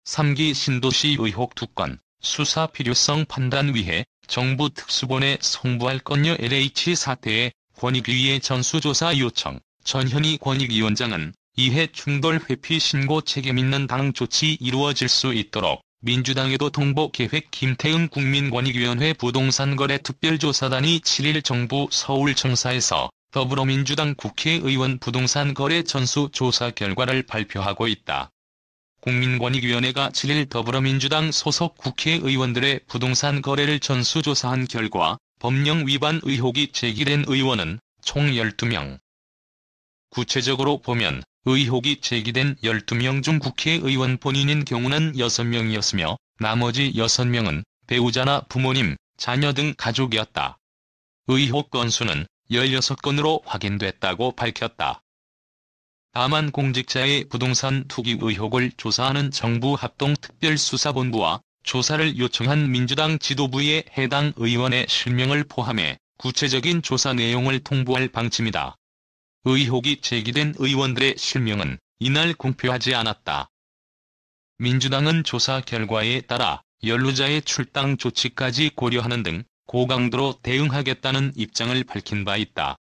3기 신도시 의혹 2건, 수사 필요성 판단 위해 정부 특수본에 송부할 건요. LH 사태에 권익위의 전수조사 요청. 전현희 권익위원장은 이해 충돌 회피 신고 책임 있는 당 조치 이루어질 수 있도록 민주당에도 통보 계획. 김태은 국민권익위원회 부동산거래 특별조사단이 7일 정부 서울청사에서 더불어민주당 국회의원 부동산거래 전수조사 결과를 발표하고 있다. 국민권익위원회가 7일 더불어민주당 소속 국회의원들의 부동산 거래를 전수조사한 결과 법령 위반 의혹이 제기된 의원은 총 12명. 구체적으로 보면 의혹이 제기된 12명 중 국회의원 본인인 경우는 6명이었으며 나머지 6명은 배우자나 부모님, 자녀 등 가족이었다. 의혹 건수는 16건으로 확인됐다고 밝혔다. 다만 공직자의 부동산 투기 의혹을 조사하는 정부 합동특별수사본부와 조사를 요청한 민주당 지도부의 해당 의원의 실명을 포함해 구체적인 조사 내용을 통보할 방침이다. 의혹이 제기된 의원들의 실명은 이날 공표하지 않았다. 민주당은 조사 결과에 따라 연루자의 출당 조치까지 고려하는 등 고강도로 대응하겠다는 입장을 밝힌 바 있다.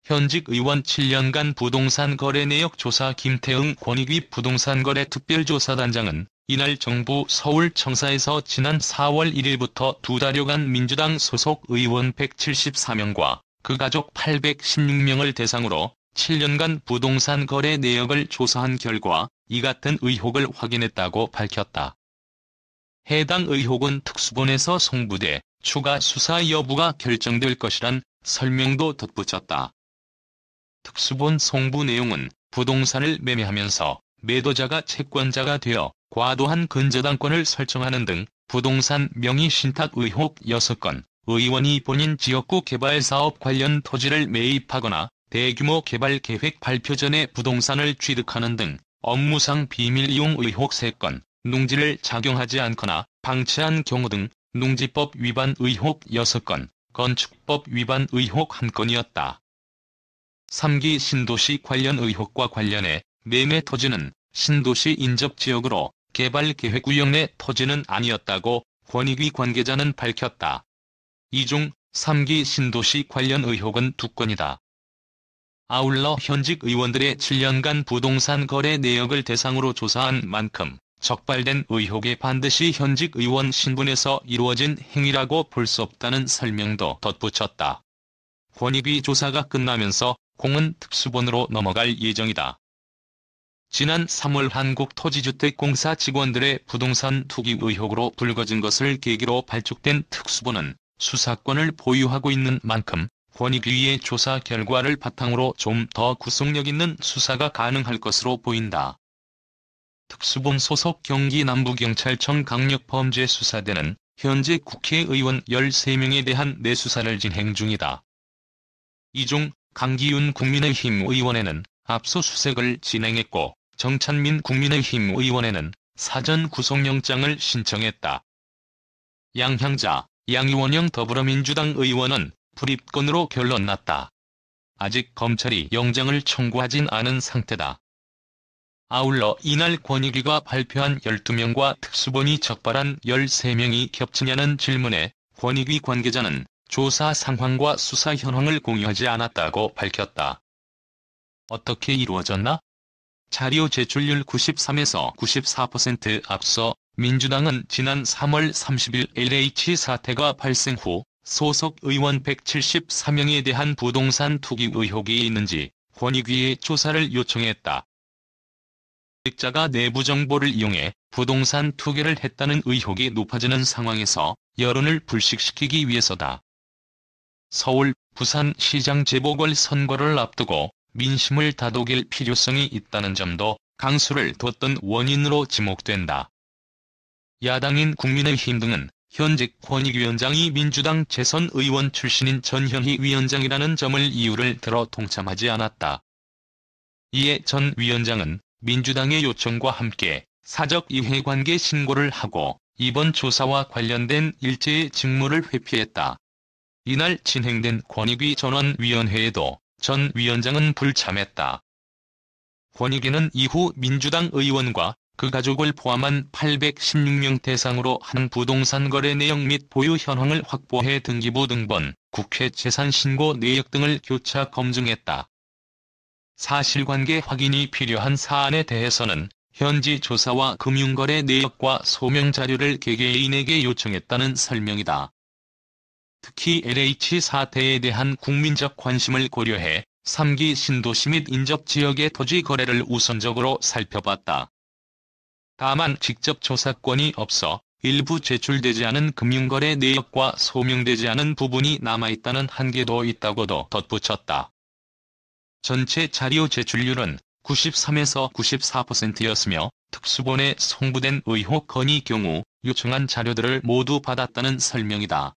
현직 의원 7년간 부동산 거래 내역 조사. 김태응 권익위 부동산거래 특별조사단장은 이날 정부 서울청사에서 지난 4월 1일부터 2달여간 민주당 소속 의원 174명과 그 가족 816명을 대상으로 7년간 부동산 거래 내역을 조사한 결과 이 같은 의혹을 확인했다고 밝혔다. 해당 의혹은 특수본에서 송부돼 추가 수사 여부가 결정될 것이란 설명도 덧붙였다. 특수본 송부 내용은 부동산을 매매하면서 매도자가 채권자가 되어 과도한 근저당권을 설정하는 등 부동산 명의 신탁 의혹 6건, 의원이 본인 지역구 개발사업 관련 토지를 매입하거나 대규모 개발 계획 발표 전에 부동산을 취득하는 등 업무상 비밀 이용 의혹 3건, 농지를 작용하지 않거나 방치한 경우 등 농지법 위반 의혹 6건, 건축법 위반 의혹 1건이었다. 3기 신도시 관련 의혹과 관련해 매매 토지는 신도시 인접지역으로 개발계획 구역 내 토지는 아니었다고 권익위 관계자는 밝혔다. 이 중 3기 신도시 관련 의혹은 2건이다. 아울러 현직 의원들의 7년간 부동산 거래 내역을 대상으로 조사한 만큼 적발된 의혹에 반드시 현직 의원 신분에서 이루어진 행위라고 볼 수 없다는 설명도 덧붙였다. 권익위 조사가 끝나면서 공은 특수본으로 넘어갈 예정이다. 지난 3월 한국토지주택공사 직원들의 부동산 투기 의혹으로 불거진 것을 계기로 발족된 특수본은 수사권을 보유하고 있는 만큼 권익위의 조사 결과를 바탕으로 좀 더 구속력 있는 수사가 가능할 것으로 보인다. 특수본 소속 경기 남부경찰청 강력범죄수사대는 현재 국회의원 13명에 대한 내수사를 진행 중이다. 이 중 강기윤 국민의힘 의원에는 압수수색을 진행했고 정찬민 국민의힘 의원에는 사전 구속영장을 신청했다. 양향자, 양이원영 더불어민주당 의원은 불입건으로 결론 났다. 아직 검찰이 영장을 청구하진 않은 상태다. 아울러 이날 권익위가 발표한 12명과 특수본이 적발한 13명이 겹치냐는 질문에 권익위 관계자는 조사 상황과 수사 현황을 공유하지 않았다고 밝혔다. 어떻게 이루어졌나? 자료 제출률 93에서 94% 앞서 민주당은 지난 3월 30일 LH 사태가 발생 후 소속 의원 174명에 대한 부동산 투기 의혹이 있는지 권익위에 조사를 요청했다. 공직자가 내부 정보를 이용해 부동산 투기를 했다는 의혹이 높아지는 상황에서 여론을 불식시키기 위해서다. 서울, 부산 시장 재보궐선거를 앞두고 민심을 다독일 필요성이 있다는 점도 강수를 뒀던 원인으로 지목된다. 야당인 국민의힘 등은 현직 권익위원장이 민주당 재선 의원 출신인 전현희 위원장이라는 점을 이유를 들어 동참하지 않았다. 이에 전 위원장은 민주당의 요청과 함께 사적 이해관계 신고를 하고 이번 조사와 관련된 일체의 직무를 회피했다. 이날 진행된 권익위 전원위원회에도 전 위원장은 불참했다. 권익위는 이후 민주당 의원과 그 가족을 포함한 816명 대상으로 한 부동산 거래 내역 및 보유 현황을 확보해 등기부 등본, 국회 재산신고 내역 등을 교차 검증했다. 사실관계 확인이 필요한 사안에 대해서는 현지 조사와 금융거래 내역과 소명자료를 개개인에게 요청했다는 설명이다. 특히 LH 사태에 대한 국민적 관심을 고려해 3기 신도시 및 인접 지역의 토지 거래를 우선적으로 살펴봤다. 다만 직접 조사권이 없어 일부 제출되지 않은 금융거래 내역과 소명되지 않은 부분이 남아있다는 한계도 있다고도 덧붙였다. 전체 자료 제출률은 93에서 94%였으며 특수본에 송부된 의혹 건의 경우 요청한 자료들을 모두 받았다는 설명이다.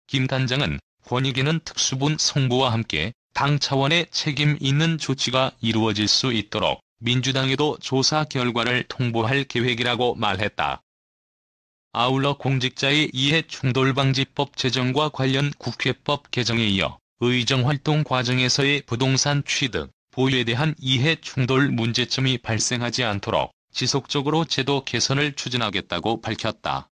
김 단장은 권익위는 특수본 송부와 함께 당 차원의 책임 있는 조치가 이루어질 수 있도록 민주당에도 조사 결과를 통보할 계획이라고 말했다. 아울러 공직자의 이해충돌방지법 제정과 관련 국회법 개정에 이어 의정활동 과정에서의 부동산 취득, 보유에 대한 이해충돌 문제점이 발생하지 않도록 지속적으로 제도 개선을 추진하겠다고 밝혔다.